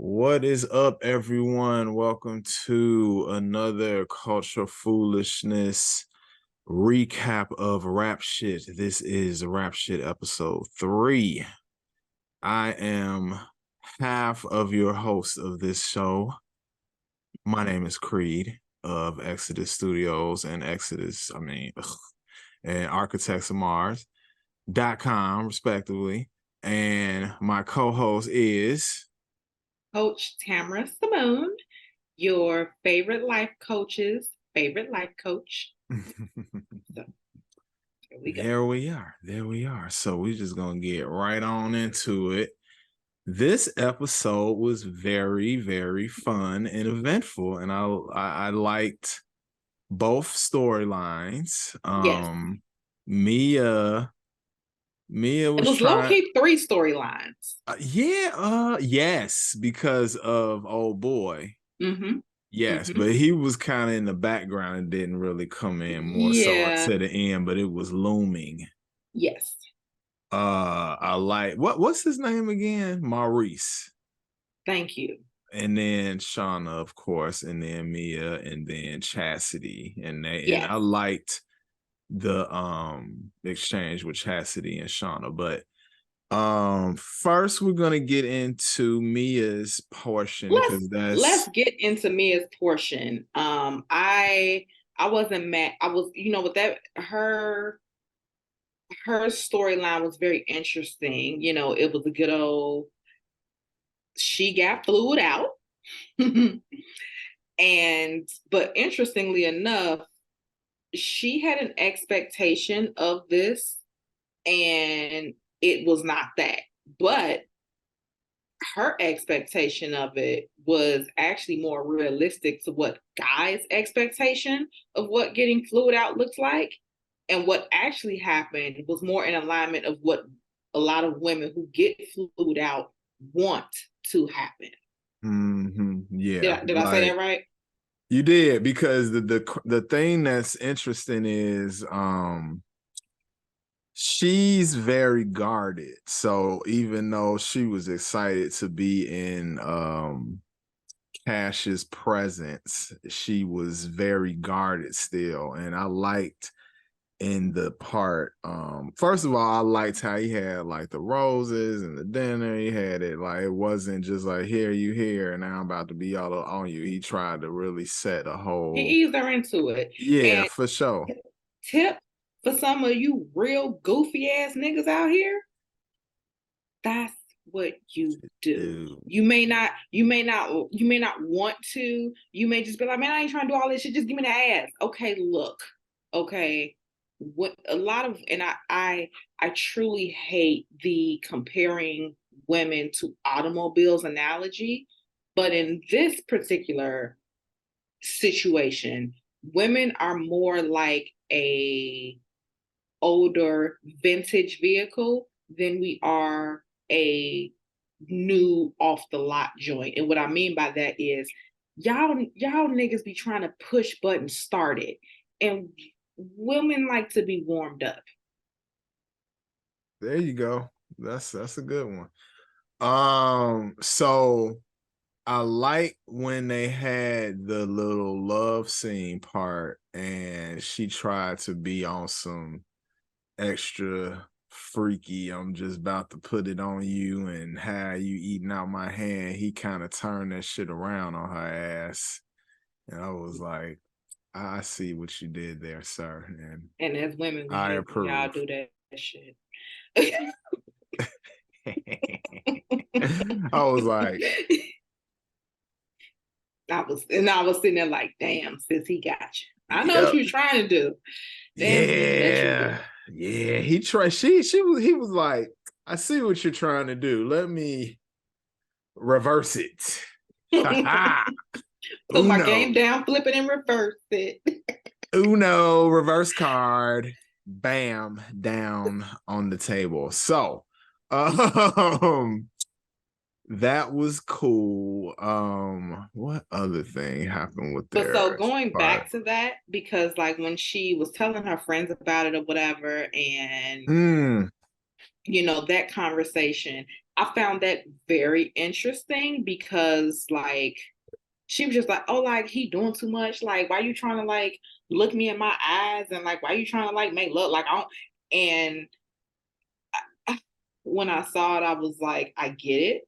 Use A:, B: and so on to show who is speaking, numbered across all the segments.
A: What is up, everyone? Welcome to another Cultured Foolishness Recap of Rap Shit. This is Rap Shit episode 3. I am half of your host of this show. My name is Creed of Exodus Studios and and Architects of Mars.com, respectively. And my co-host is
B: Coach Tamara Simone, your favorite life coach's favorite life coach. So, here we go.
A: There we are. So we're just gonna get right on into it. This episode was very, very fun and eventful, and I liked both storylines.
B: Yes.
A: Mia
B: It
A: was
B: was
A: trying.
B: low-key 3 storylines.
A: Yes, because of old boy.
B: Mm-hmm.
A: Yes,
B: Mm-hmm.
A: but he was kind of in the background and didn't really come in more so
B: Yeah.
A: to the end, but it was looming.
B: Yes.
A: I like what's his name again? Maurice.
B: Thank you.
A: And then Shauna, of course, and then Mia, and then Chastity. And
B: Yes.
A: I liked the exchange with Chastity and Shauna. But first we're gonna get into Mia's portion because
B: Let's get into Mia's portion. I wasn't mad. I was, with that her storyline was very interesting. It was a good old she got fluid out. But interestingly enough, she had an expectation of this and it was not that. But her expectation of it was actually more realistic to what guys' expectation of what getting fluid out looks like. And what actually happened was more in alignment of what a lot of women who get fluid out want to happen.
A: Mm-hmm. Yeah.
B: Did I say that right?
A: You did, because the thing that's interesting is she's very guarded. So even though she was excited to be in Cash's presence, she was very guarded still. And I liked in the part, first of all, I liked how he had like the roses and the dinner. He had it like, it wasn't just like, here, you here, and now I'm about to be all on you. He tried to really set a whole,
B: He eased her into it.
A: yeah,
B: And
A: for sure.
B: tip for some of you real goofy ass niggas out here, that's what you do. You may not want to. You may just be like, man, I ain't trying to do all this shit. Just give me the ass. Okay, look. Okay. What a lot of, and I truly hate the comparing women to automobiles analogy, but in this particular situation, women are more like a older vintage vehicle than we are a new off the lot joint. And what I mean by that is y'all niggas be trying to push button start it. And women like to be warmed up.
A: There you go. That's a good one. So I like when they had the little love scene part and she tried to be on some extra freaky, I'm just about to put it on you and how you eating out my hand. He kind of turned that shit around on her ass. And I was like, I see what you did there, sir.
B: And as women,
A: I approve.
B: Y'all do that shit.
A: I was like,
B: I was sitting there like, damn, sis, he got you. I know what you were trying to do.
A: Damn, yeah. He tried. He was like, I see what you're trying to do. Let me reverse it.
B: Put my game down, flip it, and reverse it.
A: Uno, reverse card, bam, down on the table. So, that was cool. What other thing happened with
B: But
A: their
B: so going back to that, because like when she was telling her friends about it or whatever, and that conversation, I found that very interesting because like she was just like, oh, like he doing too much. Like, why you trying to like look me in my eyes and like why you trying to like make love? Like I don't and when I saw it, I was like, I get it.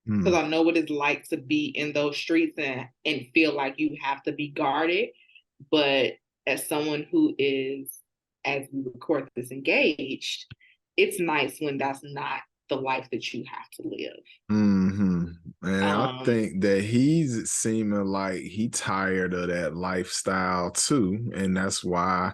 B: Because I know what it's like to be in those streets and feel like you have to be guarded. But as someone who is, as we record this, engaged, it's nice when that's not the life that you have to live.
A: And I think that he's seeming like he tired of that lifestyle too, and that's why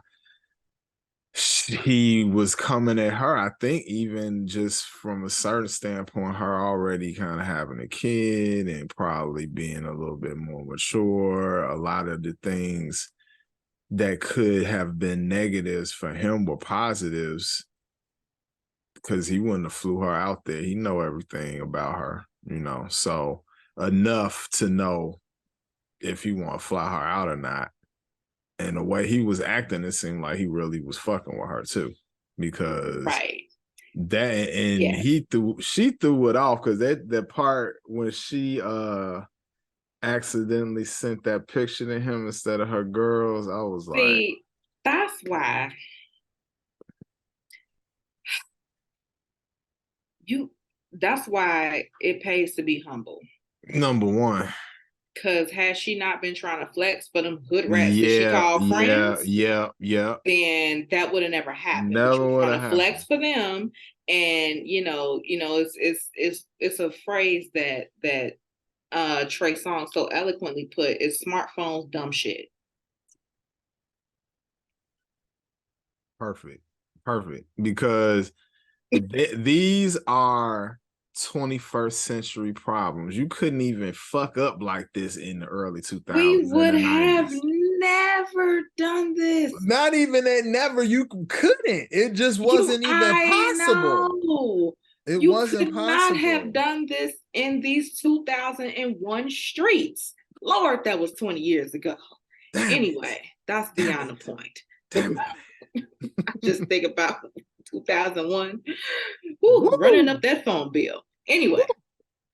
A: he was coming at her. I think even just from a certain standpoint, her already kind of having a kid and probably being a little bit more mature. A lot of the things that could have been negatives for him were positives because he wouldn't have flew her out there. He know everything about her, so enough to know if he want to fly her out or not. And the way he was acting, it seemed like he really was fucking with her too, because that and she threw it off because that part when she accidentally sent that picture to him instead of her girls, I was like,
B: that's why that's why it pays to be humble.
A: Number one.
B: Because had she not been trying to flex for them hood rats that she called friends, then that would have never happened.
A: Never
B: she was
A: would
B: trying
A: have
B: to
A: happened.
B: Flex for them, and it's a phrase that Trey Songz so eloquently put: is smartphones dumb shit.
A: Perfect. Because these are 21st century problems. You couldn't even fuck up like this in the early 2000s.
B: We would have never done this.
A: Not even that never. You couldn't. It just wasn't even possible.
B: Know.
A: It wasn't
B: could
A: possible.
B: Not have done this in these 2001 streets. Lord, that was 20 years ago. Anyway, that's beyond the point. I just think about 2001. Running up that phone bill. Anyway.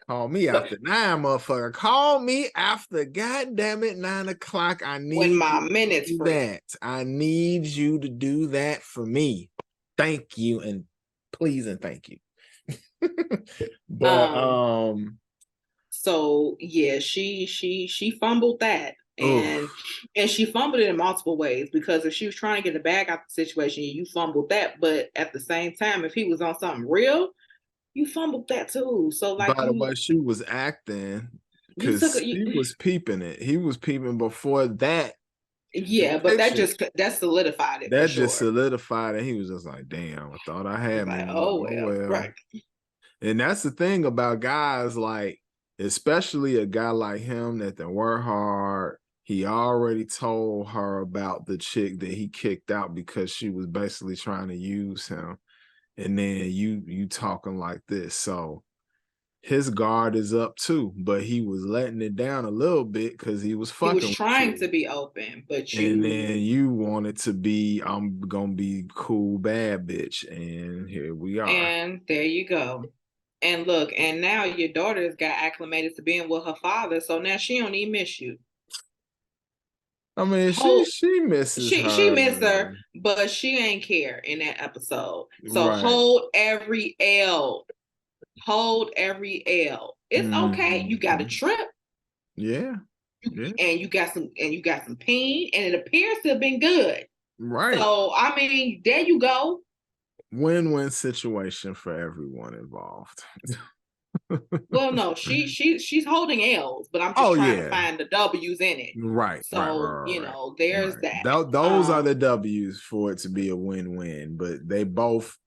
A: Call me after 9, motherfucker. Call me after goddamn it 9 o'clock. I need
B: when my minutes free.
A: That. I need you to do that for me. Thank you and please and thank you. But
B: so yeah, she fumbled that. And she fumbled it in multiple ways, because if she was trying to get the bag out the situation, you fumbled that. But at the same time, if he was on something real, you fumbled that too. So like,
A: by the way she was acting, because he was peeping it. He was peeping before that.
B: Yeah, but that solidified it.
A: That just solidified it. He was just like, damn, I thought I had me.
B: Oh well, right.
A: And that's the thing about guys, like, especially a guy like him that then work hard. He already told her about the chick that he kicked out because she was basically trying to use him. And then you talking like this. So his guard is up too, but he was letting it down a little bit because he was fucking. He was
B: trying to be open, but
A: and then you wanted to be, I'm gonna be cool, bad bitch, and here we are.
B: And there you go. And look, and now your daughter's got acclimated to being with her father, so now she don't even miss you.
A: I mean, she misses her.
B: She missed her, but she ain't care in that episode. So hold every L. Hold every L. It's okay. You got a trip.
A: Yeah.
B: And you got some pain, and it appears to have been good.
A: Right.
B: So I mean, there you go.
A: Win-win situation for everyone involved.
B: Well, no, she's holding L's, but I'm just trying to find the W's in it.
A: Right.
B: So there's that.
A: Those are the W's for it to be a win-win, but they both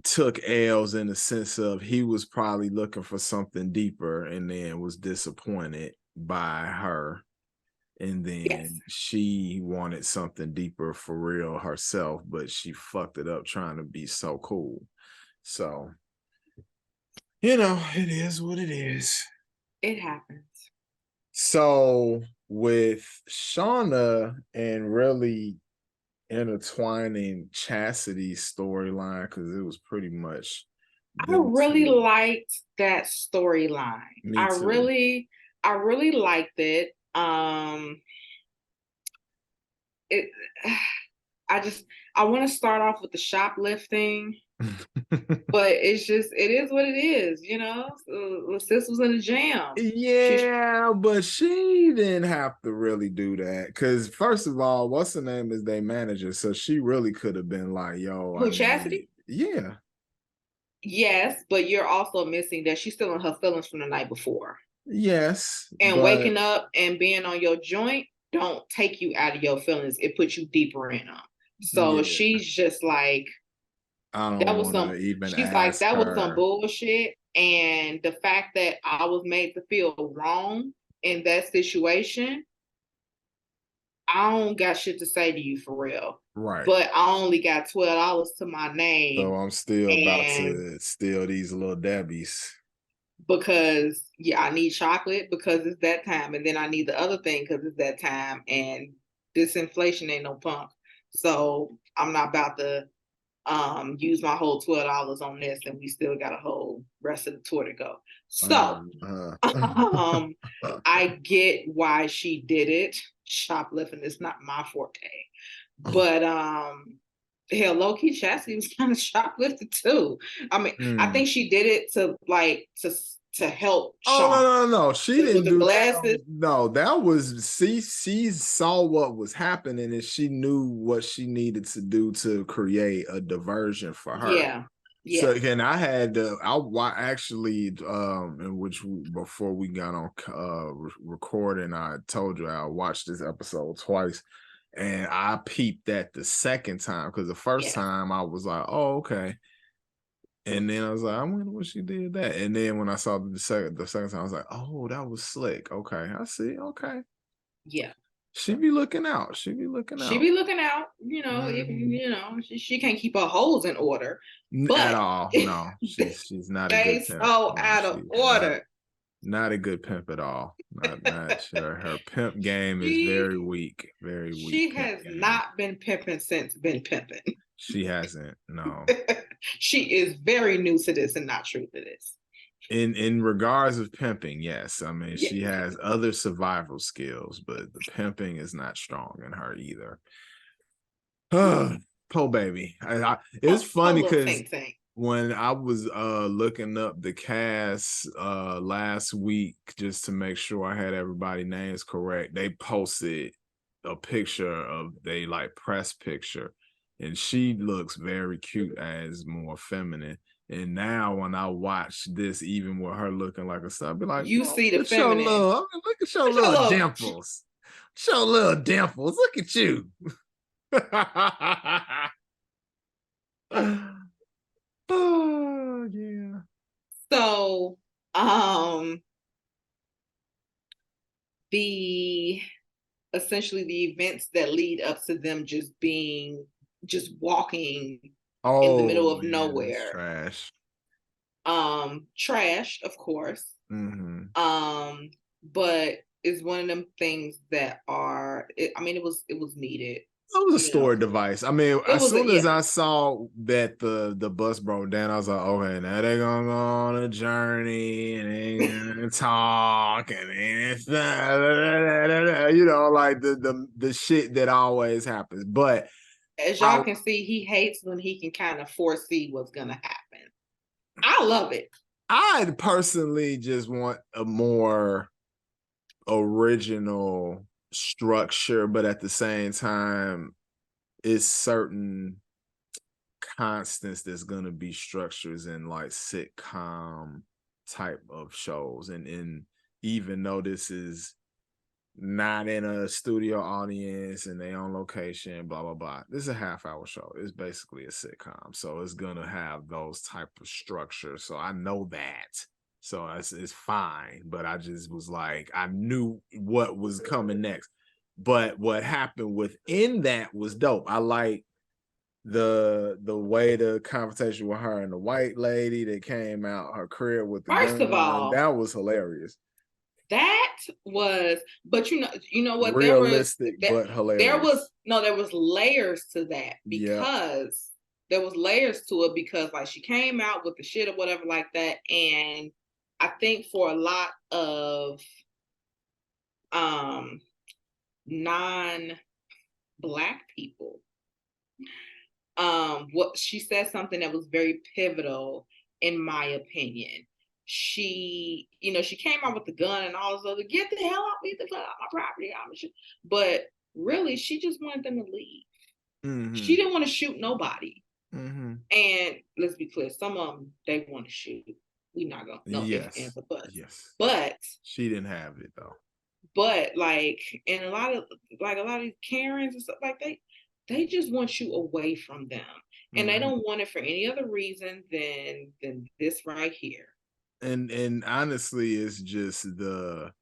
A: took L's in the sense of he was probably looking for something deeper and then was disappointed by her. And then she wanted something deeper for real herself, but she fucked it up trying to be so cool. So, it is what it is.
B: It happens.
A: So with Shauna and really intertwining Chastity's storyline because it was pretty much
B: I
A: them
B: really
A: two.
B: liked that storyline.
A: Me too.
B: I really liked it. It I want to start off with the shoplifting, but it is what it is, you know. So, sis was in a jam.
A: Yeah, but she didn't have to really do that because first of all, what's the name is their manager, so she really could have been like, "Yo, I
B: Who,
A: need."
B: Chastity?
A: Yeah,
B: Yes, but you're also missing that she's still in her feelings from the night before.
A: yes,
B: And
A: but
B: waking up and being on your joint don't take you out of your feelings. It puts you deeper in them. So
A: yeah,
B: she's just like,
A: I
B: that
A: don't
B: was
A: want
B: some,
A: to even
B: she's like,
A: ask
B: that was some
A: her.
B: bullshit. And the fact that I was made to feel wrong in that situation, I don't got shit to say to you for real.
A: Right.
B: But I only got $12 to my
A: So
B: name.
A: I'm still about
B: And
A: to steal these little Debbies.
B: because yeah, I need chocolate because it's that time, and then I need the other thing because it's that time, and this inflation ain't no punk. So I'm not about to use my whole $12 on this, and we still got a whole rest of the tour to go. So um I get why she did it. Shoplifting is not my forte. But hell, low key Chastity was kind of shoplifted too. I mean, I
A: Mm.
B: think she did it to like to help
A: Oh
B: Sean
A: no, no, no! She
B: with
A: didn't
B: the
A: do
B: glasses.
A: that. No, that was she saw what was happening and she knew what she needed to do to create a diversion for her.
B: Yeah,
A: So
B: yeah,
A: and I had actually in which before we got on recording, I told you I watched this episode twice, and I peeped that the second time because the first
B: yeah,
A: time I was like, oh okay, and then I was like, I wonder what she did that, and then when I saw the second time, I was like, oh that was slick. Okay, I see. Okay,
B: yeah.
A: she be looking out. She be looking
B: She
A: out.
B: be looking out, you know. If
A: Mm-hmm.
B: you know, she can't keep her holes in order,
A: At
B: but
A: all. No, she's not a
B: they
A: good pimp.
B: so
A: No,
B: out of
A: she's
B: order.
A: not a good pimp at all. Not sure. Her pimp game is
B: she
A: very weak. Very weak
B: she
A: pimp
B: has
A: game.
B: not been pimping since been pimping.
A: She hasn't. No.
B: She is very new to this and not true to this.
A: In regards of pimping, yes. I mean,
B: Yeah,
A: she has other survival skills, but the pimping is not strong in her either. Poor baby. It's
B: poor
A: funny
B: little
A: because
B: tank tank.
A: when I was looking up the cast last week just to make sure I had everybody names correct, they posted a picture of they like press picture, and she looks very cute as more feminine. And now when I watch this, even with her looking like a stud, I'll be like,
B: You
A: oh,
B: see the
A: look at your
B: feminine.
A: little, look at your
B: What's your
A: little
B: little?
A: dimples. Show little dimples. Look at you. Oh yeah.
B: So, the essentially the events that lead up to them just walking in the middle
A: Oh
B: of
A: yeah, that's
B: nowhere.
A: trash.
B: Trash, of course.
A: Mm-hmm.
B: But it's one of them things that are. I mean, it was needed.
A: That was a
B: You know,
A: storage device. I mean,
B: it
A: as
B: was a
A: soon as
B: yeah.
A: I saw that the bus broke down, I was like, okay, now they're gonna go on a journey and they're gonna talk and it's you know, like the shit that always happens. But
B: As
A: I
B: y'all can see, he hates when he can kind of foresee what's gonna happen. I love it.
A: I personally just want a more original structure, but at the same time, it's certain constants that's gonna be structures in like sitcom type of shows. And even though this is not in a studio audience and they on location, blah blah blah. This is a half-hour show. It's basically a sitcom, so it's gonna have those type of structures. So I know that, so it's fine. But I just was like, I knew what was coming next. But what happened within that was dope. I like the way the conversation with her and the white lady that came out her crib with the
B: First of
A: gun.
B: all,
A: That was hilarious.
B: That was, but you know what?
A: Realistic but hilarious.
B: There was layers to that
A: Yeah.
B: because there was layers to it because like she came out with the shit or whatever like that, and I think for a lot of um non-black people, what she said something that was very pivotal in my opinion. She, she came out with the gun and all this other, get the hell out, leave the fuck out my property, but really she just wanted them to leave. She didn't want to shoot nobody. And let's be clear, some of them they want to shoot. We not gonna no if and the buts.
A: Yes.
B: But
A: she didn't have it though.
B: But like, and a lot of these Karens and stuff like they just want you away from them, and they don't want it for any other reason than this right here.
A: And honestly, it's just the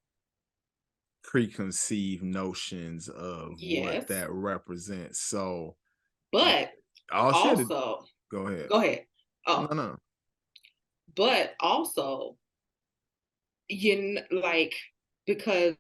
A: preconceived notions of what that represents. So,
B: but also,
A: go ahead.
B: Go ahead. Oh,
A: no.
B: But also, like, because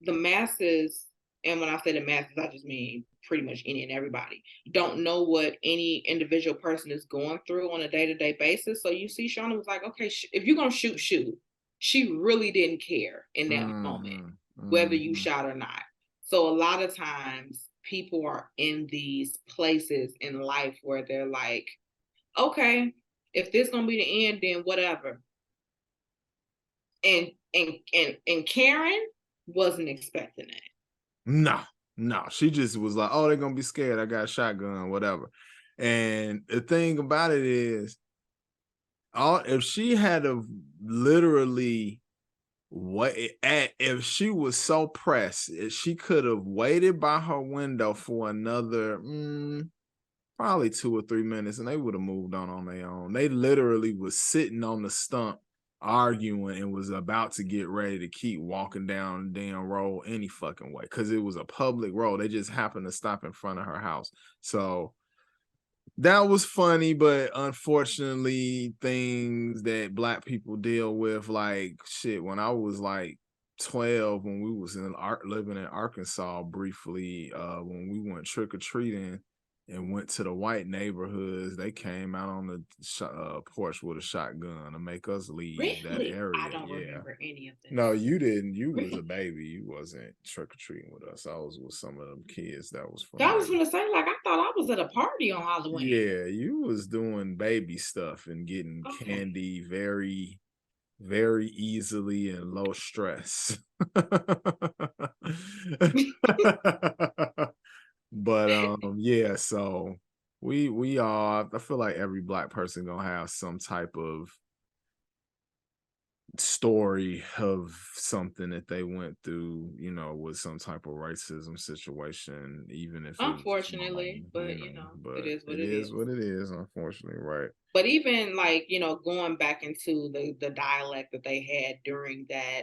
B: the masses, and when I say the masses, I just mean pretty much any and everybody, don't know what any individual person is going through on a day-to-day basis. So you see, Shauna was like, okay, if you're going to shoot, shoot. She really didn't care in that moment, whether you shot or not. So a lot of times people are in these places in life where they're like, okay, if this going to be the end, then whatever. And Karen wasn't expecting it.
A: No, she just was like, oh, they're gonna be scared. I got a shotgun, whatever. And the thing about it is, if she had of literally if she was so pressed, she could have waited by her window for another probably 2 or 3 minutes, and they would have moved on their own. They literally was sitting on the stump arguing and was about to get ready to keep walking down the damn road any fucking way because it was a public road. They just happened to stop in front of her house. So that was funny, but unfortunately, things that Black people deal with, like shit. When I was like 12, when we was living in Arkansas briefly, when we went trick or treating and went to the white neighborhoods, they came out on the porch with a shotgun to make us leave that area.
B: I don't remember any of this.
A: No, you didn't. You was a baby. You wasn't trick or treating with us. I was with some of them kids that was from.
B: I was gonna say, like, I thought I was at a party on Halloween.
A: Yeah, you was doing baby stuff and getting candy very, very easily and low stress. But yeah, so we are, I feel like every Black person gonna have some type of story of something that they went through, with some type of racism situation, even if
B: unfortunately, but it is what it is.
A: What it is, unfortunately, right?
B: But even like, going back into the dialect that they had during that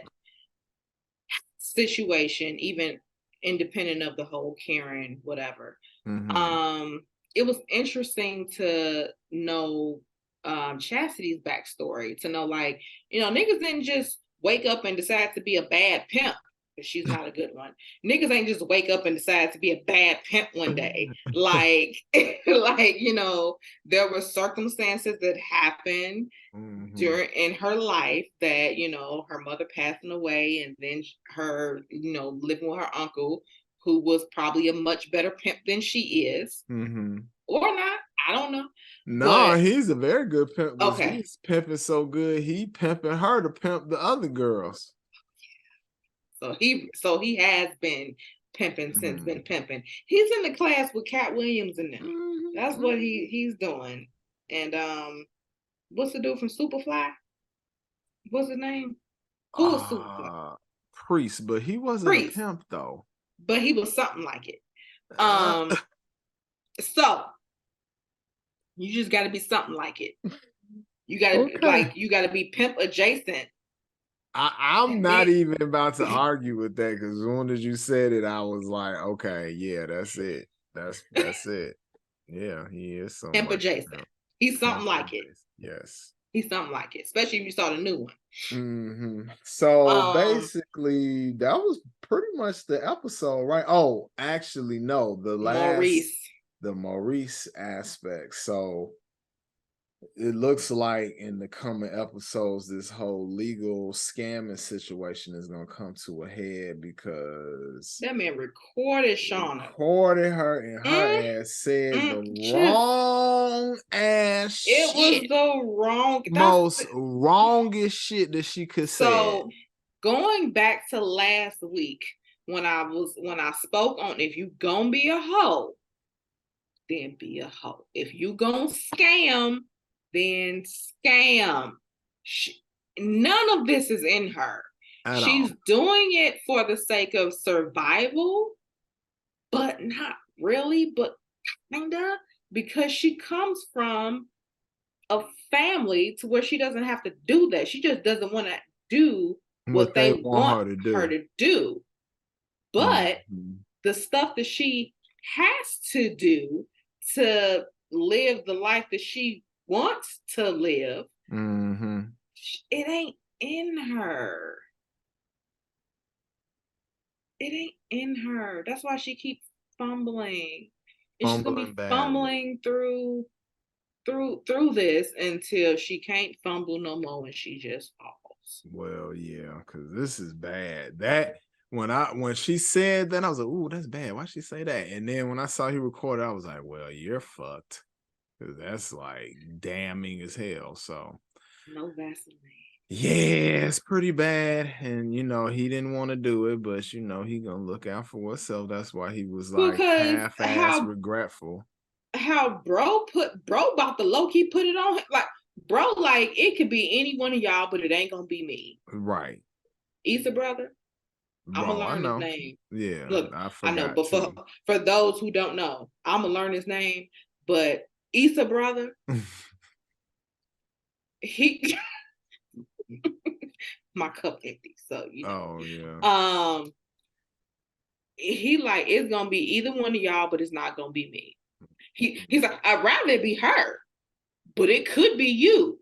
B: situation, even independent of the whole Karen, whatever. It was interesting to know Chastity's backstory, to know, like, niggas didn't just wake up and decide to be a bad pimp. She's not a good one. Niggas ain't just wake up and decide to be a bad pimp one day. Like, there were circumstances that happened in her life that, her mother passing away, and then her, living with her uncle, who was probably a much better pimp than she is, or not. I don't know.
A: No, he's a very good pimp.
B: Okay,
A: he's pimping so good, he pimping her to pimp the other girls.
B: So he has been pimping since been pimping. He's in the class with Cat Williams and them. That's what he's doing. And what's the dude from Superfly? What's his name? Who was Superfly?
A: Priest, but he wasn't a pimp though.
B: But he was something like it. So you just got to be something like it. You got to you got to be pimp adjacent.
A: I'm not even about to argue with that, because as soon as you said it, I was like, okay, yeah, that's it. That's it. Yeah, he is something
B: pimp adjacent. He's something like it.
A: Yes.
B: He's something like it, especially if you saw the new one.
A: Mm-hmm. So basically, that was pretty much the episode, right? Oh, actually, no, the Maurice aspect. So it looks like in the coming episodes, this whole legal scamming situation is gonna come to a head because
B: that man recorded Shauna.
A: Recorded her and her ass said the wrong ass shit.
B: It was the wrong,
A: most wrongest shit that she could say.
B: So going back to last week when I spoke on if you gonna be a hoe, then be a hoe. If you gonna scam, then scam. None of this is in her. She's doing it for the sake of survival, but not really, but kinda, because she comes from a family to where she doesn't have to do that. She just doesn't want to do what they want her to do. But the stuff that she has to do to live the life that she wants to live, it ain't in her. It ain't in her. That's why she keeps fumbling. And she's gonna be fumbling through this until she can't fumble no more and she just falls.
A: Well, yeah, because this is bad. That when she said that, I was like, "Ooh, that's bad. Why'd she say that?" And then when I saw he recorded, I was like, "Well, you're fucked," because that's like damning as hell. So
B: no Vaseline.
A: Yeah, it's pretty bad, and he didn't want to do it, but he gonna look out for himself. That's why he was like half-ass regretful.
B: How bro about to low-key put it on him, like bro, like it could be any one of y'all, but it ain't gonna be me.
A: Right.
B: Issa brother. I'm gonna learn his name.
A: Yeah,
B: look,
A: I know, but
B: for those who don't know, I'm gonna learn his name. But Issa brother, he my cup empty, so
A: Oh yeah.
B: He like it's gonna be either one of y'all, but it's not gonna be me. He's like, I'd rather it be her, but it could be you.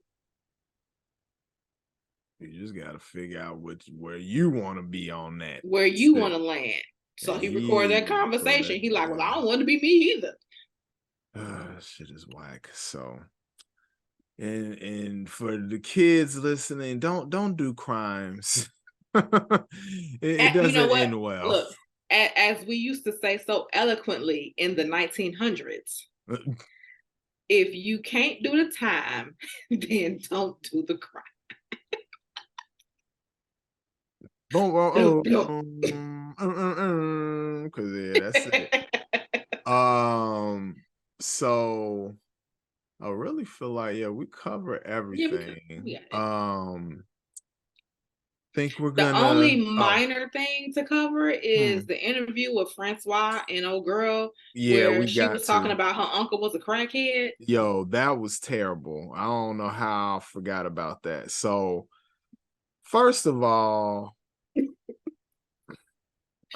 A: You just got to figure out where you want to be on that.
B: Where you want to land. So he recorded that conversation. He like, well, I don't want to be me either.
A: Shit is whack. So, and for the kids listening, don't do crimes. it doesn't end well.
B: Look, as we used to say so eloquently in the 1900s, if you can't do the time, then don't do the crime.
A: Because yeah, that's it. So I really feel like we cover everything. Think we're gonna.
B: The only minor thing to cover is the interview with Francois and old girl, where she was talking about her uncle was a crackhead.
A: Yo, that was terrible. I don't know how I forgot about that. So, first of all,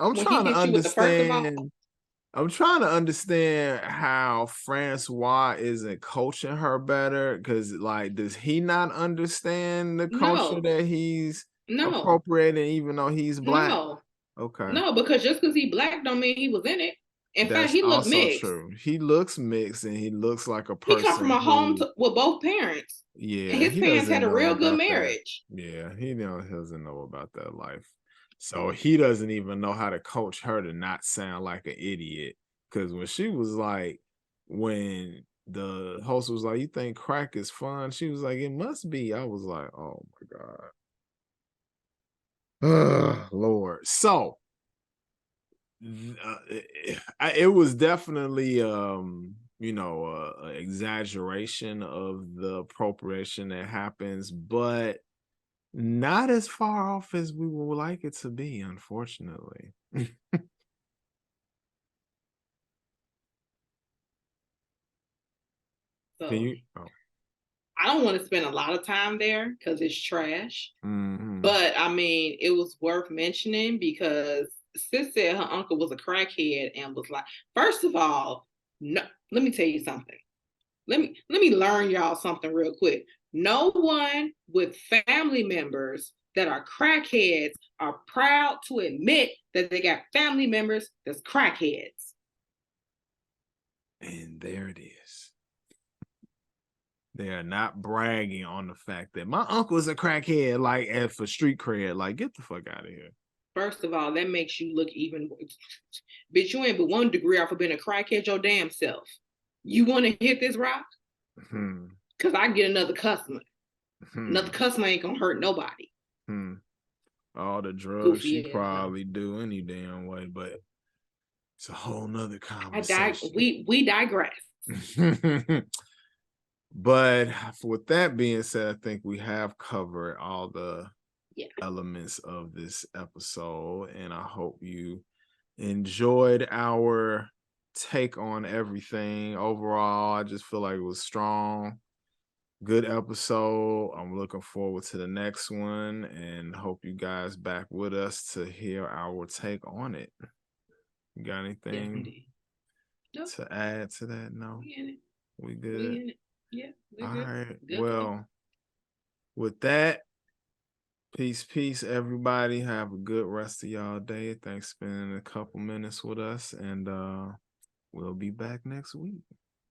A: I'm trying to understand how Francois isn't coaching her better, because like, does he not understand the culture that he's appropriating, even though he's black? Okay.
B: No, because just because he's black don't mean he was in it. In fact, he looks mixed.
A: True. He looks mixed, and he looks like a person.
B: He come from a home with both parents.
A: Yeah,
B: and his parents had a real good marriage.
A: Yeah, he doesn't know about that life. So he doesn't even know how to coach her to not sound like an idiot. Because when she was like, when the host was like, "You think crack is fun?" She was like, "It must be." I was like, "Oh my God, Lord." So it was definitely exaggeration of the appropriation that happens, but not as far off as we would like it to be, unfortunately.
B: So, I don't want to spend a lot of time there because it's trash. But I mean, it was worth mentioning because Sis said her uncle was a crackhead and was like, first of all, no, let me tell you something. Let me learn y'all something real quick. No one with family members that are crackheads are proud to admit that they got family members that's crackheads.
A: And there it is. They are not bragging on the fact that my uncle's a crackhead, like for street cred. Like, get the fuck out of here.
B: First of all, that makes you look even. Bitch, you ain't but 1 degree off of being a crackhead your damn self. You want to hit this rock? Because I get another customer. Another customer ain't gonna hurt nobody.
A: All the drugs she probably do any damn way, but it's a whole nother conversation.
B: We digress.
A: But with that being said, I think we have covered all the elements of this episode, and I hope you enjoyed our take on everything. Overall, I just feel like it was strong. Good episode. I'm looking forward to the next one and hope you guys back with us to hear our take on it. You got anything to add to that? No? We good?
B: Yeah.
A: All right. Well, with that, peace, everybody. Have a good rest of y'all day. Thanks for spending a couple minutes with us, and we'll be back next week.